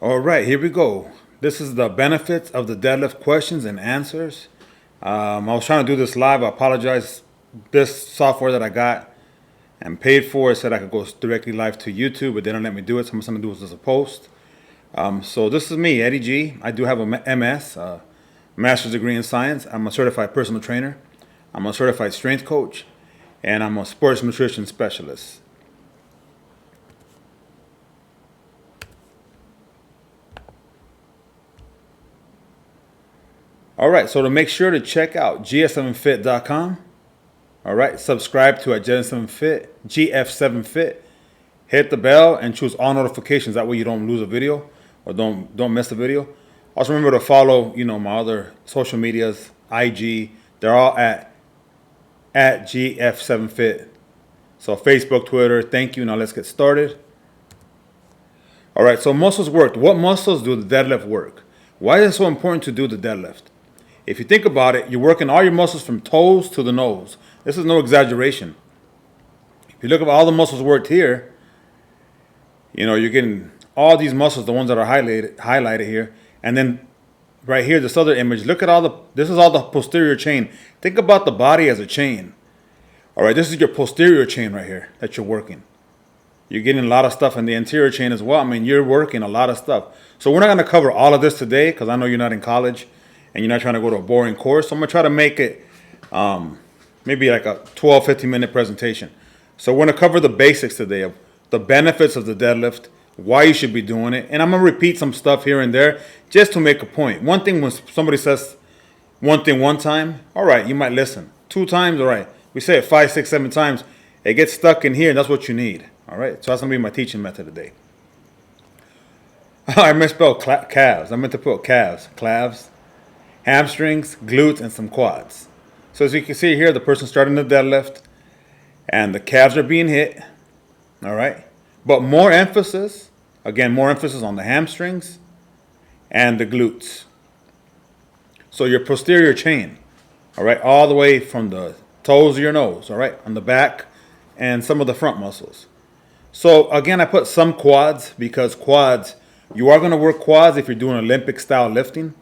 All right, here we go. This is the benefits of the deadlift questions and answers. I was trying to do this live. I apologize. This software that I got and paid for said I could go directly live to YouTube, but they don't let me do it. So I'm going to do it as a post. So this is me, Eddie G. I do have a MS, master's degree in science. I'm a certified personal trainer. I'm a certified strength coach, and I'm a sports nutrition specialist. All right, so to make sure to check out GF7FIT.com. All right, subscribe to GF7FIT, GF7FIT. Hit the bell and choose all notifications. That way you don't lose a video or don't miss a video. Also remember to follow, my other social medias, IG. They're all at GF7FIT. So Facebook, Twitter. Thank you. Now let's get started. All right, so muscles work. What muscles do the deadlift work? Why is it so important to do the deadlift? If you think about it, you're working all your muscles from toes to the nose. This is no exaggeration. If you look at all the muscles worked here, you're getting all these muscles, the ones that are highlighted here. And then right here, this other image, look at this is all the posterior chain. Think about the body as a chain. All right, this is your posterior chain right here that you're working. You're getting a lot of stuff in the anterior chain as well. I mean, you're working a lot of stuff. So we're not going to cover all of this today because I know you're not in college and you're not trying to go to a boring course. So I'm going to try to make it maybe like a 12, 15-minute presentation. So we're going to cover the basics today of the benefits of the deadlift, why you should be doing it. And I'm going to repeat some stuff here and there just to make a point. One thing, when somebody says one thing one time, all right, you might listen. 2 times, all right. We say it 5, 6, 7 times. It gets stuck in here, and that's what you need. All right, so that's going to be my teaching method today. I misspelled calves. I meant to put calves, hamstrings, glutes, and some quads. So as you can see here, the person starting the deadlift, and the calves are being hit. All right, but more emphasis on the hamstrings and the glutes. So your posterior chain, all right, all the way from the toes of your nose, all right, on the back, and some of the front muscles. So again, I put some quads because quads, you are going to work quads if you're doing Olympic style lifting.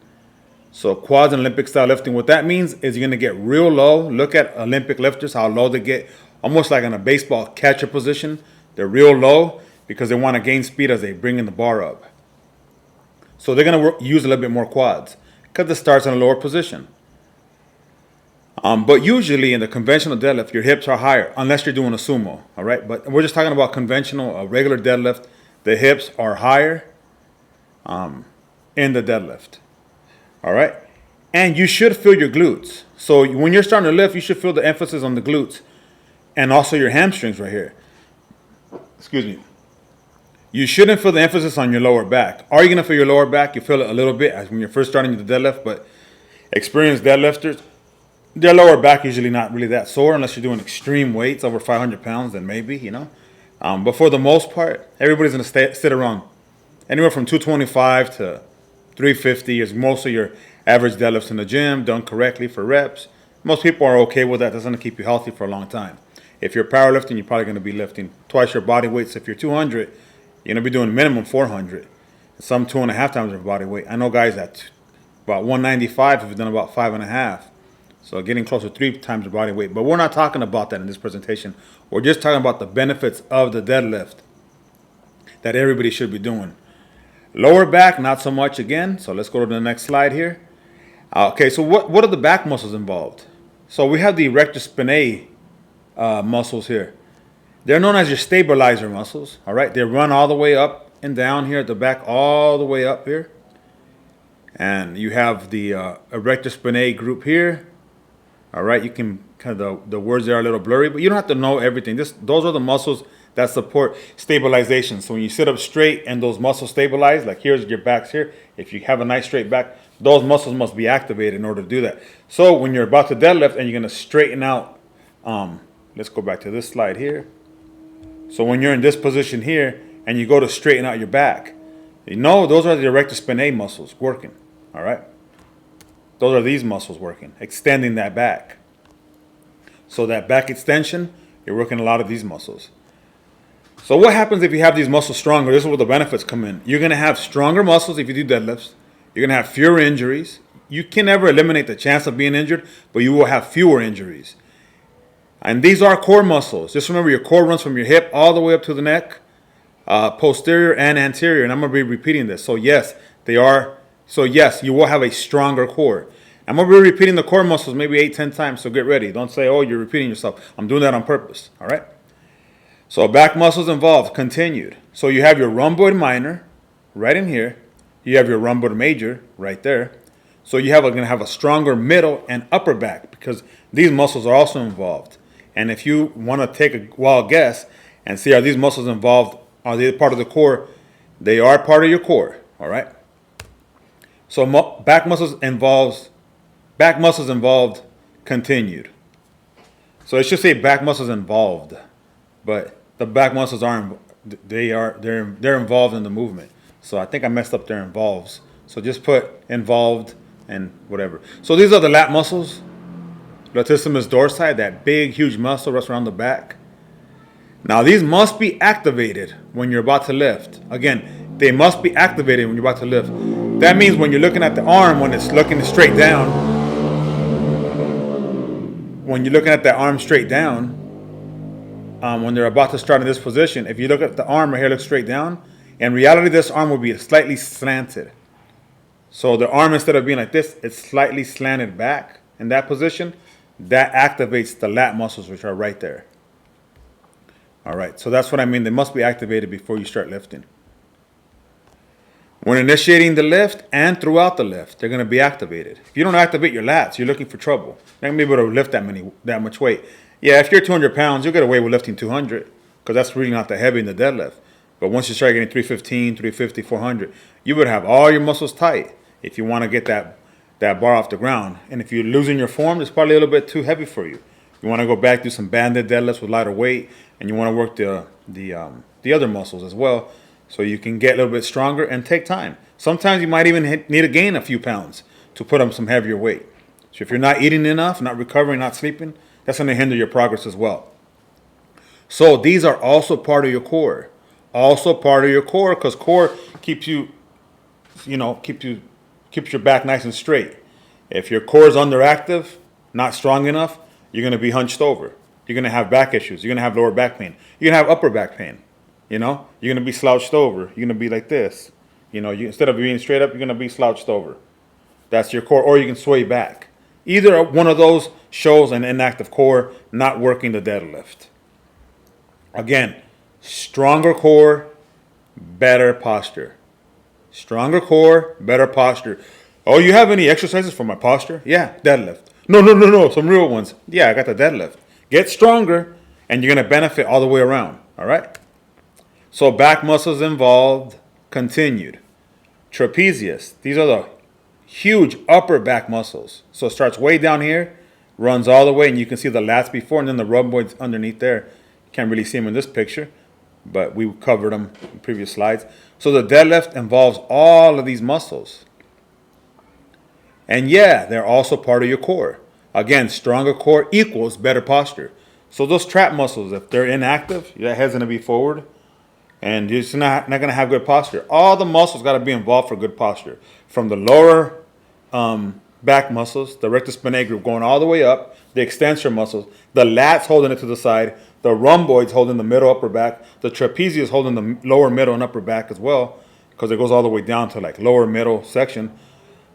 So quads and Olympic style lifting, what that means is you're going to get real low. Look at Olympic lifters, how low they get, almost like in a baseball catcher position. They're real low because they want to gain speed as they bring in the bar up. So they're going to use a little bit more quads because it starts in a lower position. But usually in the conventional deadlift, your hips are higher unless you're doing a sumo, all right? But we're just talking about conventional, regular deadlift. The hips are higher in the deadlift, all right? And you should feel your glutes. So when you're starting to lift, you should feel the emphasis on the glutes and also your hamstrings right here. Excuse me. You shouldn't feel the emphasis on your lower back. Are you going to feel your lower back? You feel it a little bit as when you're first starting the deadlift, but experienced deadlifters, their lower back usually not really that sore unless you're doing extreme weights over 500 pounds, then maybe, But for the most part, everybody's going to sit around anywhere from 225 to 350 is most of your average deadlifts in the gym, done correctly for reps. Most people are okay with that. That's going to keep you healthy for a long time. If you're powerlifting, you're probably going to be lifting twice your body weight. So if you're 200, you're going to be doing minimum 400. Some 2.5 times your body weight. I know guys at about 195 have done about 5.5. So getting close to 3 times your body weight. But we're not talking about that in this presentation. We're just talking about the benefits of the deadlift that everybody should be doing. Lower back, not so much again. So let's go to the next slide here. Okay, so what are the back muscles involved? So we have the erector spinae muscles here. They're known as your stabilizer muscles, all right? They run all the way up and down here at the back, all the way up here. And you have the erector spinae group here. All right, you can kind of the words there are a little blurry, but you don't have to know everything. Those are the muscles that support stabilization. So when you sit up straight and those muscles stabilize, like here's your backs here. If you have a nice straight back, those muscles must be activated in order to do that. So when you're about to deadlift and you're going to straighten out, let's go back to this slide here. So when you're in this position here and you go to straighten out your back, those are the erector spinae muscles working, all right? Those are these muscles working, extending that back. So that back extension, you're working a lot of these muscles. So what happens if you have these muscles stronger? This is where the benefits come in. You're going to have stronger muscles if you do deadlifts. You're going to have fewer injuries. You can never eliminate the chance of being injured, but you will have fewer injuries. And these are core muscles. Just remember, your core runs from your hip all the way up to the neck, posterior and anterior. And I'm going to be repeating this. So yes, they are. So yes, you will have a stronger core. I'm going to be repeating the core muscles maybe 8-10 times, so get ready. Don't say, oh, you're repeating yourself. I'm doing that on purpose, all right? So back muscles involved, continued. So you have your rhomboid minor right in here. You have your rhomboid major right there. So you're going to have a stronger middle and upper back because these muscles are also involved. And if you want to take a wild guess and see, are these muscles involved? Are they part of the core? They are part of your core, all right? So back muscles involved, continued. So it should say back muscles involved, but the back muscles they're involved in the movement. So I think I messed up their involves. So just put involved and whatever. So these are the lat muscles. Latissimus dorsi, that big, huge muscle that's around the back. Now these must be activated when you're about to lift. Again, they must be activated when you're about to lift. That means when you're looking at the arm, when it's looking straight down, when you're looking at that arm straight down, when they're about to start in this position, if you look at the arm right here, look straight down, in reality, this arm will be slightly slanted. So the arm, instead of being like this, it's slightly slanted back in that position. That activates the lat muscles, which are right there. All right, so that's what I mean. They must be activated before you start lifting. When initiating the lift and throughout the lift, they're going to be activated. If you don't activate your lats, you're looking for trouble. You're not going to be able to lift that much weight. Yeah, if you're 200 pounds, you'll get away with lifting 200 because that's really not that heavy in the deadlift. But once you start getting 315, 350, 400, you would have all your muscles tight if you want to get that bar off the ground. And if you're losing your form, it's probably a little bit too heavy for you. You want to go back, do some banded deadlifts with lighter weight, and you want to work the other muscles as well so you can get a little bit stronger and take time. Sometimes you might even need to gain a few pounds to put on some heavier weight. So if you're not eating enough, not recovering, not sleeping, that's going to hinder your progress as well. So these are also part of your core. Also part of your core because core keeps you, keeps your back nice and straight. If your core is underactive, not strong enough, you're going to be hunched over. You're going to have back issues. You're going to have lower back pain. You're going to have upper back pain. You're going to be slouched over. You're going to be like this. Instead of being straight up, you're going to be slouched over. That's your core. Or you can sway back. Either one of those shows an inactive core, not working the deadlift. Again, stronger core, better posture. Stronger core, better posture. Oh, you have any exercises for my posture? Yeah, deadlift. No, some real ones. Yeah, I got the deadlift. Get stronger, and you're going to benefit all the way around. All right? So back muscles involved, continued. Trapezius. These are the huge upper back muscles. So it starts way down here, runs all the way, and you can see the lats before, and then the rhomboids underneath there. You can't really see them in this picture, but we covered them in previous slides. So the deadlift involves all of these muscles. And yeah, they're also part of your core. Again, stronger core equals better posture. So those trap muscles, if they're inactive, your head's going to be forward, and you're just not going to have good posture. All the muscles got to be involved for good posture. From the lower back muscles, the rectus spinae group going all the way up, the extensor muscles, the lats holding it to the side, the rhomboids holding the middle upper back, the trapezius holding the lower middle and upper back as well, because it goes all the way down to like lower middle section.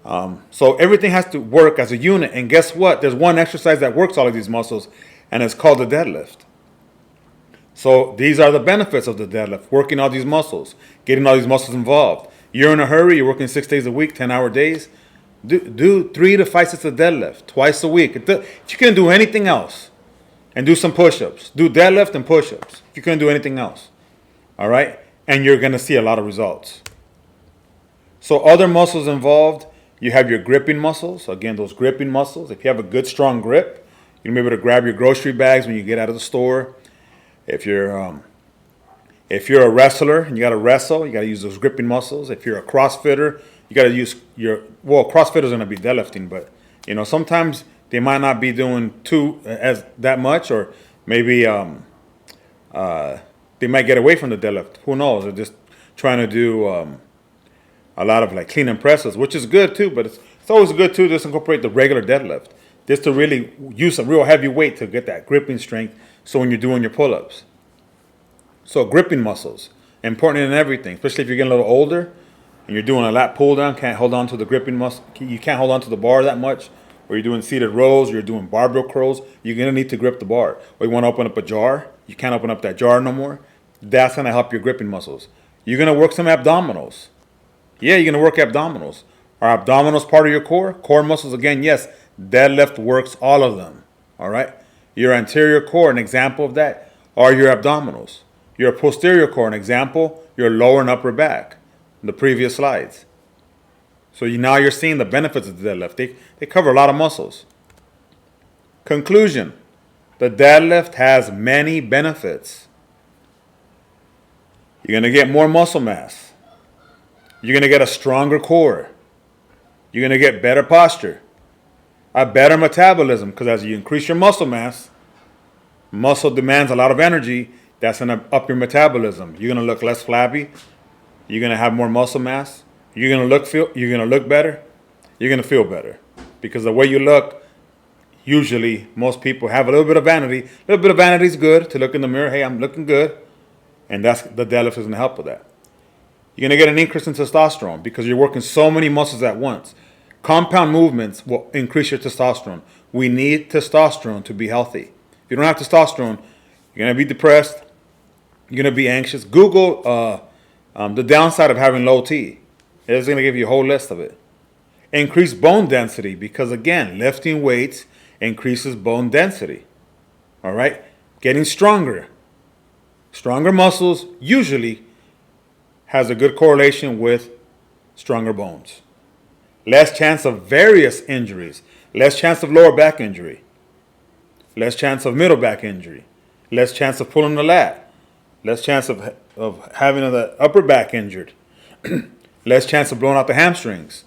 So everything has to work as a unit. And guess what? There's one exercise that works all of these muscles, and it's called the deadlift. So these are the benefits of the deadlift, working all these muscles, getting all these muscles involved. You're in a hurry, you're working 6 days a week, 10-hour days. Do 3 to 5 sets of deadlift twice a week. If you can't do anything else, and do some push-ups. Do deadlift and push-ups if you couldn't do anything else. All right? And you're going to see a lot of results. So other muscles involved, you have your gripping muscles. Again, those gripping muscles. If you have a good, strong grip, you'll be able to grab your grocery bags when you get out of the store. If you're a wrestler and you got to wrestle, you got to use those gripping muscles. If you're a CrossFitter, you got to use CrossFitters going to be deadlifting, but sometimes they might not be doing that much, or maybe they might get away from the deadlift. Who knows? They're just trying to do a lot of like clean and presses, which is good too, but it's always good too to just incorporate the regular deadlift, just to really use some real heavy weight to get that gripping strength. So when you're doing your pull-ups, so gripping muscles, important in everything, especially if you're getting a little older and you're doing a lat pull down, can't hold on to the gripping muscle, you can't hold on to the bar that much, or you're doing seated rows, or you're doing barbell curls, you're gonna need to grip the bar. Or you wanna open up a jar, you can't open up that jar no more. That's gonna help your gripping muscles. You're gonna work some abdominals. Yeah, you're gonna work abdominals. Are abdominals part of your core? Core muscles, again, yes. Deadlift works all of them. All right. Your anterior core, an example of that, are your abdominals. Your posterior core, an example, your lower and upper back. The previous slides. So now you're seeing the benefits of the deadlift. They cover a lot of muscles. Conclusion: the deadlift has many benefits. You're gonna get more muscle mass. You're gonna get a stronger core. You're gonna get better posture, a better metabolism, because as you increase your muscle mass, muscle demands a lot of energy. That's gonna up your metabolism. You're gonna look less flabby. You're gonna have more muscle mass. You're gonna look better. You're gonna feel better, because the way you look, usually most people have a little bit of vanity. A little bit of vanity is good, to look in the mirror. Hey, I'm looking good, and that's the deadlift is gonna help with that. You're gonna get an increase in testosterone because you're working so many muscles at once. Compound movements will increase your testosterone. We need testosterone to be healthy. If you don't have testosterone, you're gonna be depressed. You're gonna be anxious. Google the downside of having low T. It's gonna give you a whole list of it. Increase bone density, because again, lifting weights increases bone density. All right, getting stronger. Stronger muscles usually has a good correlation with stronger bones. Less chance of various injuries. Less chance of lower back injury. Less chance of middle back injury. Less chance of pulling the lat. Less chance of having the upper back injured. Less chance of blowing out the hamstrings.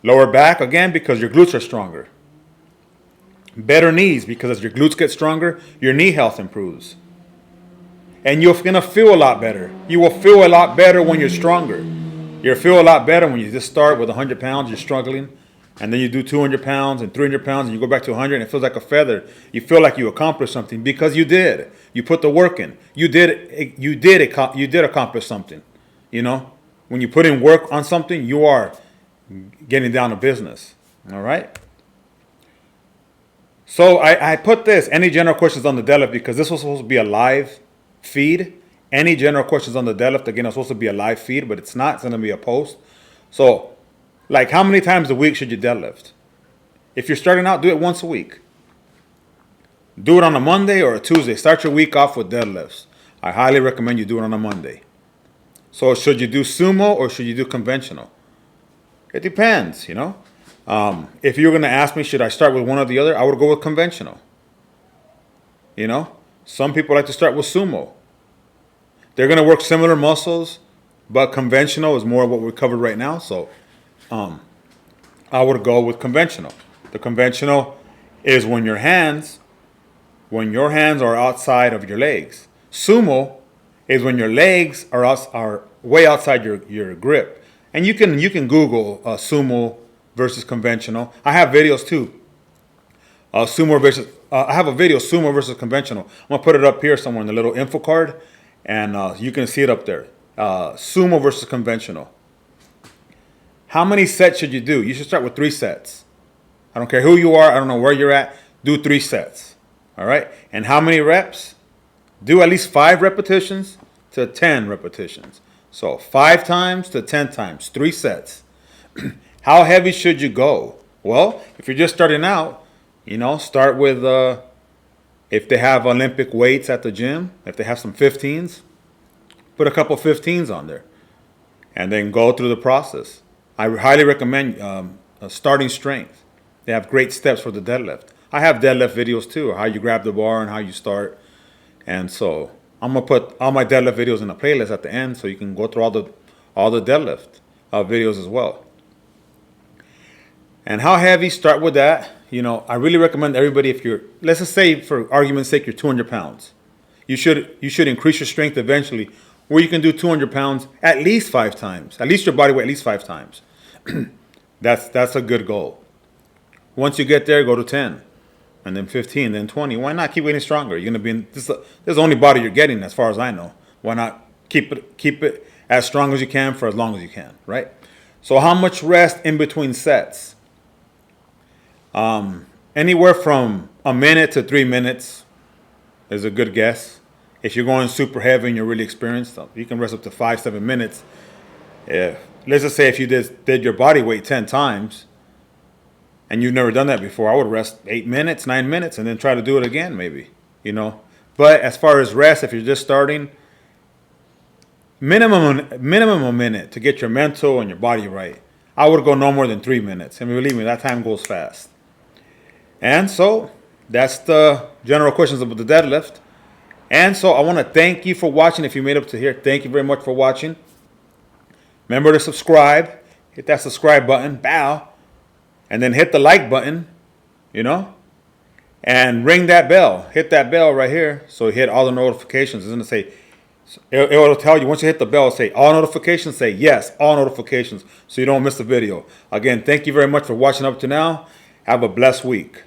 Lower back, again, because your glutes are stronger. Better knees, because as your glutes get stronger, your knee health improves. And you're going to feel a lot better. You will feel a lot better when you're stronger. You'll feel a lot better when you just start with 100 pounds, you're struggling. And then you do 200 pounds and 300 pounds, and you go back to 100, and it feels like a feather. You feel like you accomplished something because you did. You put the work in. You did accomplish something. You know, when you put in work on something, you are getting down to business. All right. So I put this, any general questions on the deadlift, because this was supposed to be a live feed. Any general questions on the deadlift, again, it's supposed to be a live feed, but it's not. It's going to be a post. So, like, how many times a week should you deadlift? If you're starting out, do it once a week. Do it on a Monday or a Tuesday. Start your week off with deadlifts. I highly recommend you do it on a Monday. So should you do sumo or should you do conventional? It depends, you know. If you're going to ask me, should I start with one or the other, I would go with conventional. You know, some people like to start with sumo. They're going to work similar muscles, but conventional is more of what we covered right now. So I would go with conventional. The conventional is when your hands are outside of your legs. Sumo is when your legs are way outside your grip. And you can Google sumo versus conventional. I have videos too. I have a video, sumo versus conventional. I'm gonna put it up here somewhere in the little info card, and you can see it up there. Sumo versus conventional. How many sets should you do? You should start with 3 sets. I don't care who you are. I don't know where you're at. Do 3 sets. All right. And how many reps? Do at least 5 repetitions to 10 repetitions. So 5 times to 10 times, 3 sets. How heavy should you go? Well, if you're just starting out, you know, start with, if they have Olympic weights at the gym, if they have some 15s, put a couple 15s on there. And then go through the process. I highly recommend starting strength. They have great steps for the deadlift. I have deadlift videos too, how you grab the bar and how you start. And so I'm gonna put all my deadlift videos in a playlist at the end, so you can go through all the deadlift videos as well. And how heavy? Start with that. You know, I really recommend everybody, if you're, let's just say for argument's sake, you're 200 pounds. you should increase your strength eventually, where you can do 200 pounds at least 5 times, at least your body weight at least 5 times. That's a good goal. Once you get there, go to 10, and then 15, then 20. Why not keep getting stronger? You're gonna be in this. This is the only body you're getting, as far as I know. Why not keep it as strong as you can for as long as you can, right? So how much rest in between sets? Anywhere from a minute to 3 minutes is a good guess. If you're going super heavy and you're really experienced, you can rest up to 5-7 minutes. Yeah. Let's just say if you did your body weight 10 times and you've never done that before, I would rest 8 minutes, 9 minutes, and then try to do it again maybe, you know. But as far as rest, if you're just starting, minimum a minute to get your mental and your body right. I would go no more than 3 minutes. I mean, believe me, that time goes fast. And so that's the general questions about the deadlift. And so I want to thank you for watching. If you made it up to here, thank you very much for watching. Remember to subscribe. Hit that subscribe button, bow, and then hit the like button, you know, and ring that bell. Hit that bell right here so you hit all the notifications. It's going to say, it will tell you, once you hit the bell, say all notifications, say yes, all notifications, so you don't miss the video. Again, thank you very much for watching up to now. Have a blessed week.